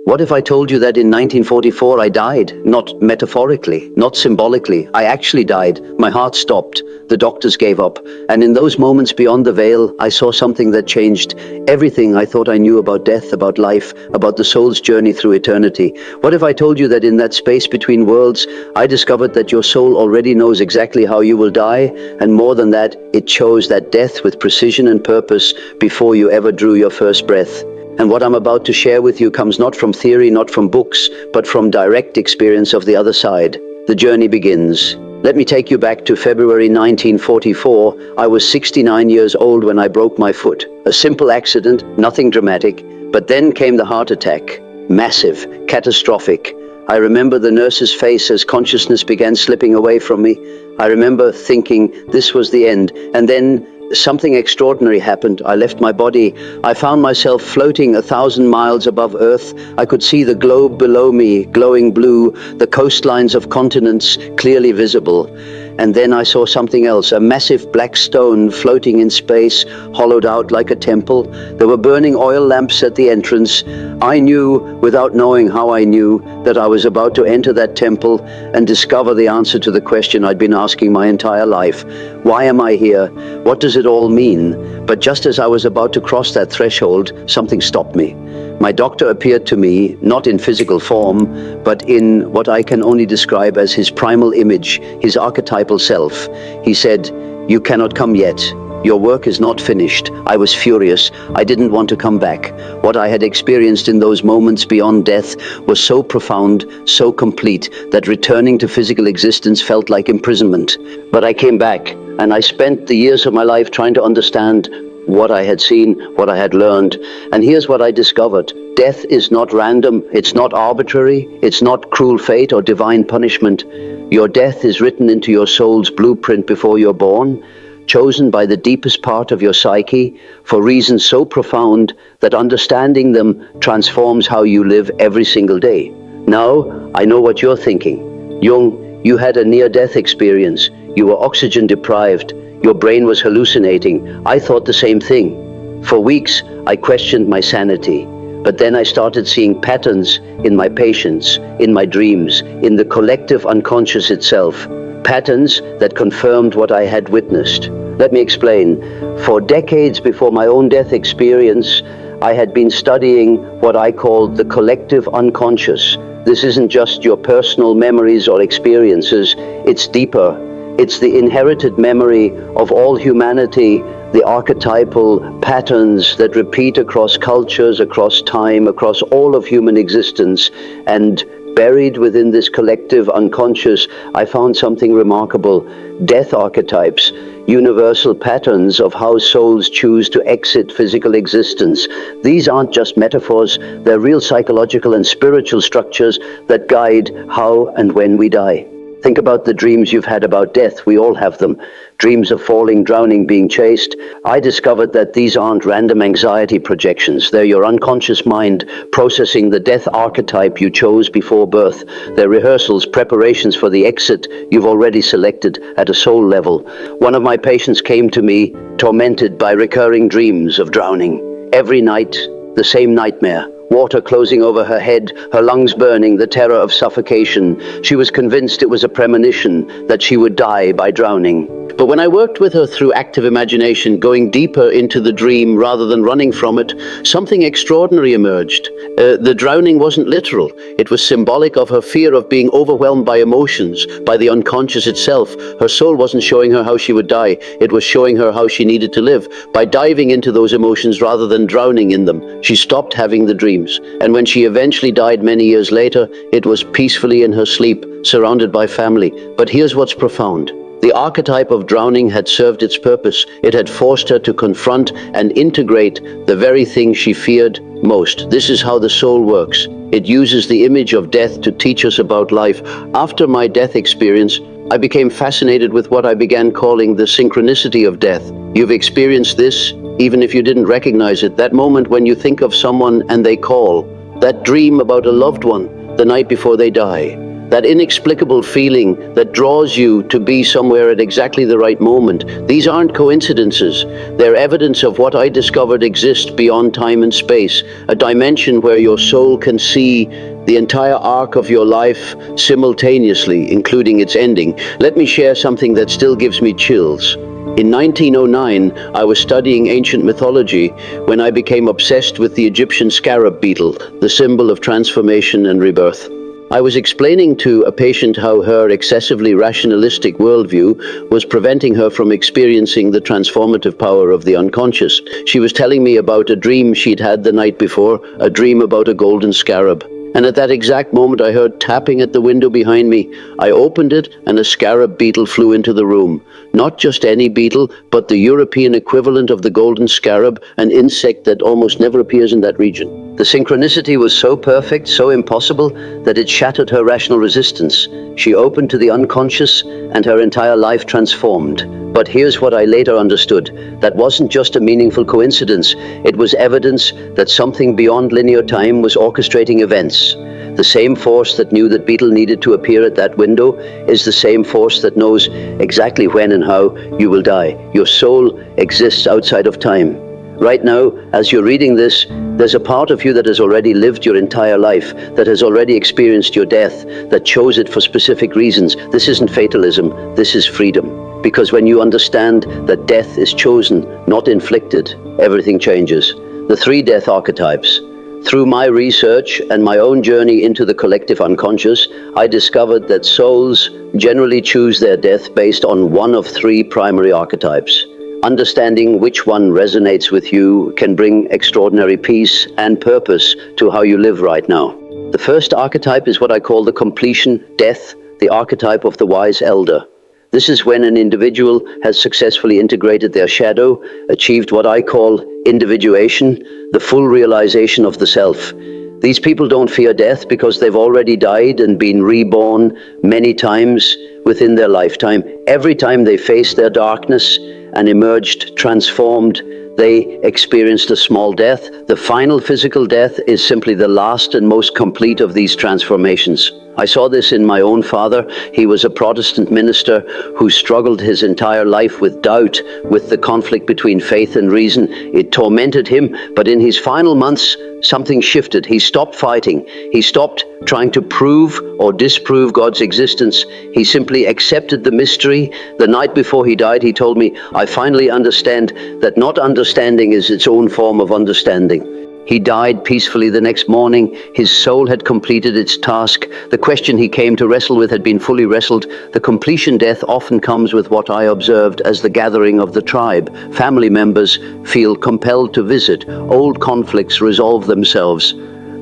What if I told you that in 1944 I died? Not metaphorically, not symbolically. I actually died. My heart stopped. The doctors gave up. And in those moments beyond the veil, I saw something that changed everything I thought I knew about death, about life, about the soul's journey through eternity. What if I told you that in that space between worlds, I discovered that your soul already knows exactly how you will die, and more than that, it chose that death with precision and purpose before you ever drew your first breath. And what I'm about to share with you comes not from theory, not from books, but from direct experience of the other side. The journey begins. Let me take you back to February 1944. I was 69 years old when I broke my foot. A simple accident, nothing dramatic. But then came the heart attack. Massive, catastrophic. I remember the nurse's face as consciousness began slipping away from me. I remember thinking this was the end. And then something extraordinary happened. I left my body. I found myself floating 1,000 miles above Earth. I could see the globe below me, glowing blue, the coastlines of continents clearly visible. And then I saw something else, a massive black stone floating in space, hollowed out like a temple. There were burning oil lamps at the entrance. I knew, without knowing how I knew, that I was about to enter that temple and discover the answer to the question I'd been asking my entire life. Why am I here? What does it all mean? But just as I was about to cross that threshold, something stopped me. My doctor appeared to me, not in physical form, but in what I can only describe as his primal image, his archetypal self. He said, "You cannot come yet. Your work is not finished." I was furious. I didn't want to come back. What I had experienced in those moments beyond death was so profound, so complete, that returning to physical existence felt like imprisonment. But I came back, and I spent the years of my life trying to understand what I had seen, what I had learned. And here's what I discovered. Death is not random, it's not arbitrary, it's not cruel fate or divine punishment. Your death is written into your soul's blueprint before you're born, chosen by the deepest part of your psyche for reasons so profound that understanding them transforms how you live every single day. Now, I know what you're thinking. Jung, you had a near-death experience. You were oxygen deprived. Your brain was hallucinating. I thought the same thing. For weeks, I questioned my sanity. But then I started seeing patterns in my patients, in my dreams, in the collective unconscious itself. Patterns that confirmed what I had witnessed. Let me explain. For decades before my own death experience, I had been studying what I called the collective unconscious. This isn't just your personal memories or experiences, it's deeper. It's the inherited memory of all humanity, the archetypal patterns that repeat across cultures, across time, across all of human existence. And buried within this collective unconscious, I found something remarkable. Death archetypes, universal patterns of how souls choose to exit physical existence. These aren't just metaphors, they're real psychological and spiritual structures that guide how and when we die. Think about the dreams you've had about death. We all have them. Dreams of falling, drowning, being chased. I discovered that these aren't random anxiety projections. They're your unconscious mind processing the death archetype you chose before birth. They're rehearsals, preparations for the exit you've already selected at a soul level. One of my patients came to me tormented by recurring dreams of drowning. Every night, the same nightmare. Water closing over her head, her lungs burning, the terror of suffocation. She was convinced it was a premonition that she would die by drowning. But when I worked with her through active imagination, going deeper into the dream rather than running from it, something extraordinary emerged. The drowning wasn't literal. It was symbolic of her fear of being overwhelmed by emotions, by the unconscious itself. Her soul wasn't showing her how she would die. It was showing her how she needed to live. By diving into those emotions rather than drowning in them, she stopped having the dreams. And when she eventually died many years later, it was peacefully in her sleep, surrounded by family. But here's what's profound. The archetype of drowning had served its purpose. It had forced her to confront and integrate the very thing she feared most. This is how the soul works. It uses the image of death to teach us about life. After my death experience, I became fascinated with what I began calling the synchronicity of death. You've experienced this, even if you didn't recognize it. That moment when you think of someone and they call. That dream about a loved one the night before they die. that inexplicable feeling that draws you to be somewhere at exactly the right moment. These aren't coincidences. They're evidence of what I discovered exists beyond time and space, a dimension where your soul can see the entire arc of your life simultaneously, including its ending. Let me share something that still gives me chills. In 1909, I was studying ancient mythology when I became obsessed with the Egyptian scarab beetle, the symbol of transformation and rebirth. I was explaining to a patient how her excessively rationalistic worldview was preventing her from experiencing the transformative power of the unconscious. She was telling me about a dream she'd had the night before, a dream about a golden scarab. And at that exact moment, I heard tapping at the window behind me. I opened it, and a scarab beetle flew into the room. Not just any beetle, but the European equivalent of the golden scarab, an insect that almost never appears in that region. The synchronicity was so perfect, so impossible, that it shattered her rational resistance. She opened to the unconscious, and her entire life transformed. But here's what I later understood. That wasn't just a meaningful coincidence. It was evidence that something beyond linear time was orchestrating events. The same force that knew that beetle needed to appear at that window is the same force that knows exactly when and how you will die. Your soul exists outside of time. Right now, as you're reading this, there's a part of you that has already lived your entire life, that has already experienced your death, that chose it for specific reasons. This isn't fatalism, this is freedom. Because when you understand that death is chosen, not inflicted, everything changes. The 3 death archetypes. Through my research and my own journey into the collective unconscious, I discovered that souls generally choose their death based on one of 3 primary archetypes. Understanding which one resonates with you can bring extraordinary peace and purpose to how you live right now. The first archetype is what I call the completion death, the archetype of the wise elder. This is when an individual has successfully integrated their shadow, achieved what I call individuation, the full realization of the self. These people don't fear death because they've already died and been reborn many times within their lifetime. Every time they faced their darkness and emerged transformed, they experienced a small death. The final physical death is simply the last and most complete of these transformations. I saw this in my own father. He was a Protestant minister who struggled his entire life with doubt, with the conflict between faith and reason. It tormented him, but in his final months, something shifted. He stopped fighting. He stopped trying to prove or disprove God's existence. He simply accepted the mystery. The night before he died, he told me, "I finally understand that not understanding is its own form of understanding." He died peacefully the next morning. His soul had completed its task. The question he came to wrestle with had been fully wrestled. The completion death often comes with what I observed as the gathering of the tribe. Family members feel compelled to visit. Old conflicts resolve themselves.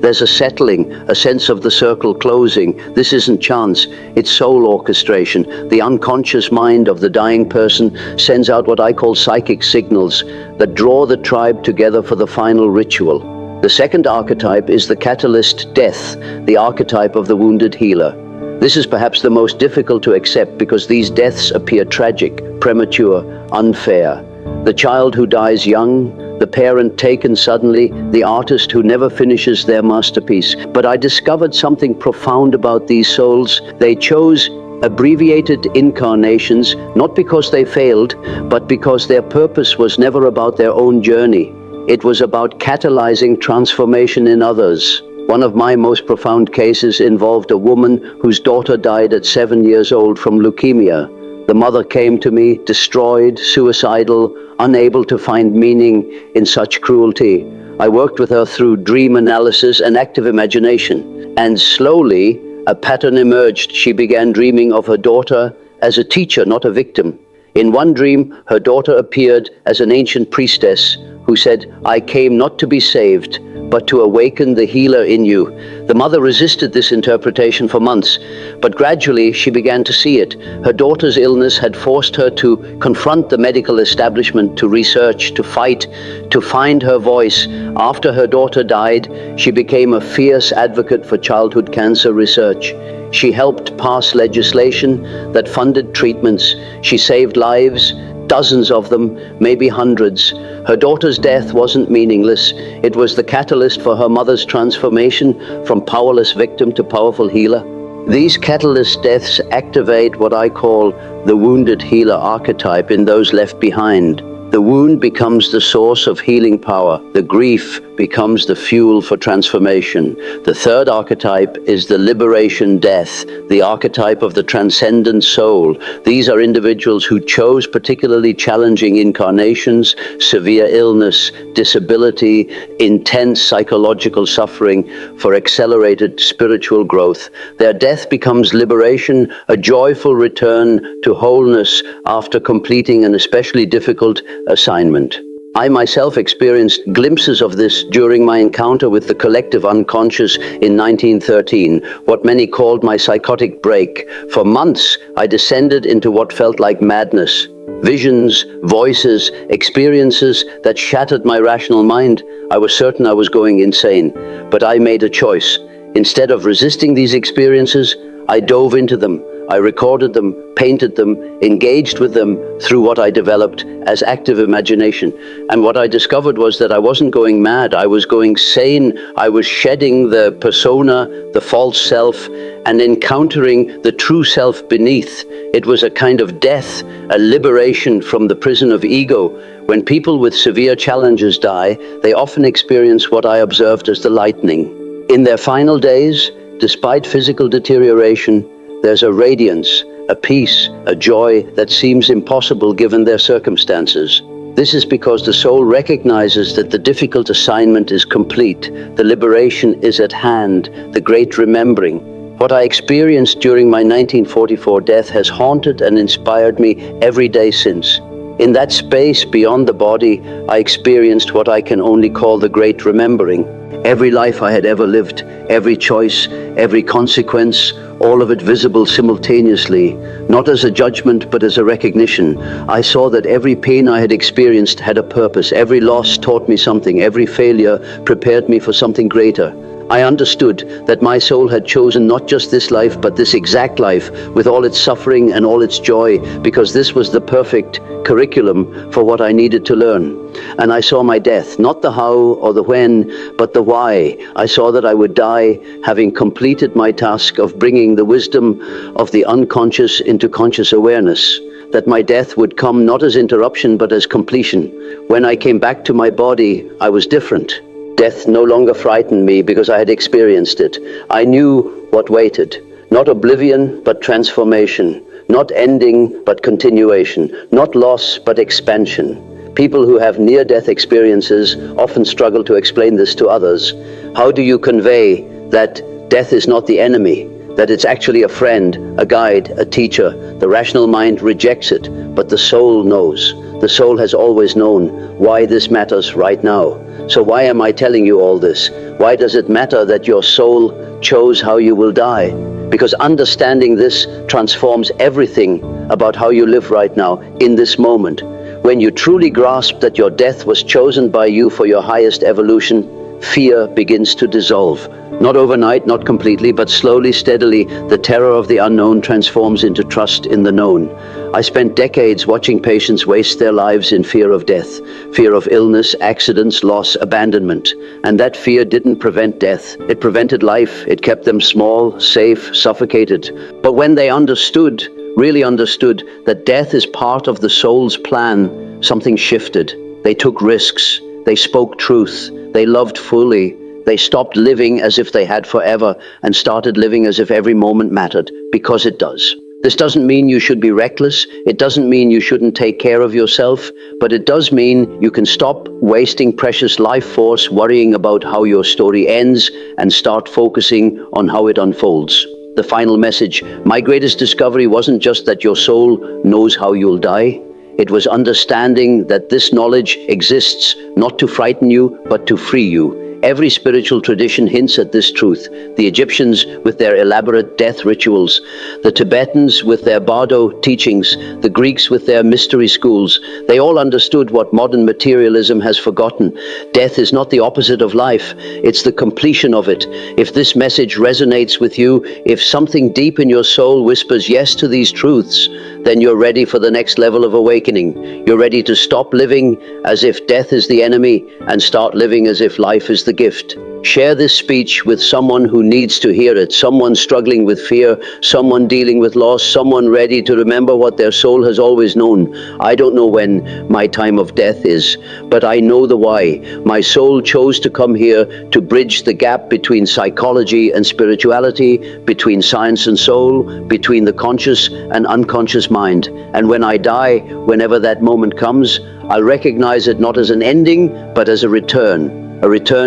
There's a settling, a sense of the circle closing. This isn't chance, it's soul orchestration. The unconscious mind of the dying person sends out what I call psychic signals that draw the tribe together for the final ritual. The second archetype is the catalyst death, the archetype of the wounded healer. This is perhaps the most difficult to accept because these deaths appear tragic, premature, unfair. The child who dies young, the parent taken suddenly, the artist who never finishes their masterpiece. But I discovered something profound about these souls. They chose abbreviated incarnations, not because they failed, but because their purpose was never about their own journey. It was about catalyzing transformation in others. One of my most profound cases involved a woman whose daughter died at 7 years old from leukemia. The mother came to me, destroyed, suicidal, unable to find meaning in such cruelty. I worked with her through dream analysis and active imagination. And slowly, a pattern emerged. She began dreaming of her daughter as a teacher, not a victim. In one dream, her daughter appeared as an ancient priestess who said, "I came not to be saved, but to awaken the healer in you." The mother resisted this interpretation for months, but gradually she began to see it. Her daughter's illness had forced her to confront the medical establishment, to research, to fight, to find her voice. After her daughter died, she became a fierce advocate for childhood cancer research. She helped pass legislation that funded treatments. She saved lives, dozens of them, maybe hundreds. Her daughter's death wasn't meaningless. It was the catalyst for her mother's transformation from powerless victim to powerful healer. These catalyst deaths activate what I call the wounded healer archetype in those left behind. The wound becomes the source of healing power. The grief becomes the fuel for transformation. The third archetype is the liberation death, the archetype of the transcendent soul. These are individuals who chose particularly challenging incarnations, severe illness, disability, intense psychological suffering for accelerated spiritual growth. Their death becomes liberation, a joyful return to wholeness after completing an especially difficult assignment. I myself experienced glimpses of this during my encounter with the collective unconscious in 1913, what many called my psychotic break. For months, I descended into what felt like madness. Visions, voices, experiences that shattered my rational mind. I was certain I was going insane, but I made a choice. Instead of resisting these experiences, I dove into them. I recorded them, painted them, engaged with them through what I developed as active imagination. And what I discovered was that I wasn't going mad, I was going sane. I was shedding the persona, the false self, and encountering the true self beneath. It was a kind of death, a liberation from the prison of ego. When people with severe challenges die, they often experience what I observed as the lightning. In their final days, despite physical deterioration, there's a radiance, a peace, a joy that seems impossible given their circumstances. This is because the soul recognizes that the difficult assignment is complete, the liberation is at hand, the great remembering. What I experienced during my 1944 death has haunted and inspired me every day since. In that space beyond the body, I experienced what I can only call the great remembering. Every life I had ever lived, every choice, every consequence, all of it visible simultaneously, not as a judgment but as a recognition. I saw that every pain I had experienced had a purpose. Every loss taught me something. Every failure prepared me for something greater. I understood that my soul had chosen not just this life, but this exact life, with all its suffering and all its joy, because this was the perfect curriculum for what I needed to learn. And I saw my death, not the how or the when, but the why. I saw that I would die having completed my task of bringing the wisdom of the unconscious into conscious awareness. That my death would come not as interruption, but as completion. When I came back to my body, I was different. Death no longer frightened me because I had experienced it. I knew what waited. Not oblivion, but transformation. Not ending, but continuation. Not loss, but expansion. People who have near-death experiences often struggle to explain this to others. How do you convey that death is not the enemy, that it's actually a friend, a guide, a teacher? The rational mind rejects it, but the soul knows. The soul has always known why this matters right now. So why am I telling you all this? Why does it matter that your soul chose how you will die? Because understanding this transforms everything about how you live right now, in this moment. When you truly grasp that your death was chosen by you for your highest evolution, fear begins to dissolve. Not overnight, not completely, but slowly, steadily, the terror of the unknown transforms into trust in the known. I spent decades watching patients waste their lives in fear of death, fear of illness, accidents, loss, abandonment. And that fear didn't prevent death. It prevented life. It kept them small, safe, suffocated. But when they understood, really understood, that death is part of the soul's plan, something shifted. They took risks. They spoke truth. They loved fully. They stopped living as if they had forever and started living as if every moment mattered, because it does. This doesn't mean you should be reckless. It doesn't mean you shouldn't take care of yourself, but it does mean you can stop wasting precious life force worrying about how your story ends and start focusing on how it unfolds. The final message: my greatest discovery wasn't just that your soul knows how you'll die. It was understanding that this knowledge exists not to frighten you, but to free you. Every spiritual tradition hints at this truth. The Egyptians with their elaborate death rituals, the Tibetans with their Bardo teachings, the Greeks with their mystery schools, they all understood what modern materialism has forgotten. Death is not the opposite of life, it's the completion of it. If this message resonates with you, if something deep in your soul whispers yes to these truths, then you're ready for the next level of awakening. You're ready to stop living as if death is the enemy and start living as if life is the the gift. Share this speech with someone who needs to hear it, someone struggling with fear, someone dealing with loss, someone ready to remember what their soul has always known. I don't know when my time of death is, but I know the why. My soul chose to come here to bridge the gap between psychology and spirituality, between science and soul, between the conscious and unconscious mind. And when I die, whenever that moment comes, I'll recognize it not as an ending, but as a return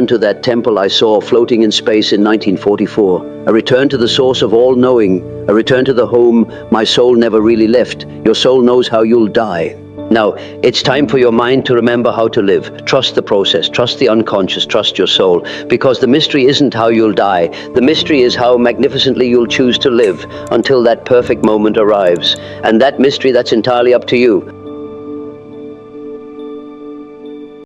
to that temple I saw floating in space in 1944, a return to the source of all knowing, a return to the home my soul never really left. Your soul knows how you'll die. Now, it's time for your mind to remember how to live. Trust the process, trust the unconscious, trust your soul, because the mystery isn't how you'll die. The mystery is how magnificently you'll choose to live until that perfect moment arrives. And that mystery, that's entirely up to you.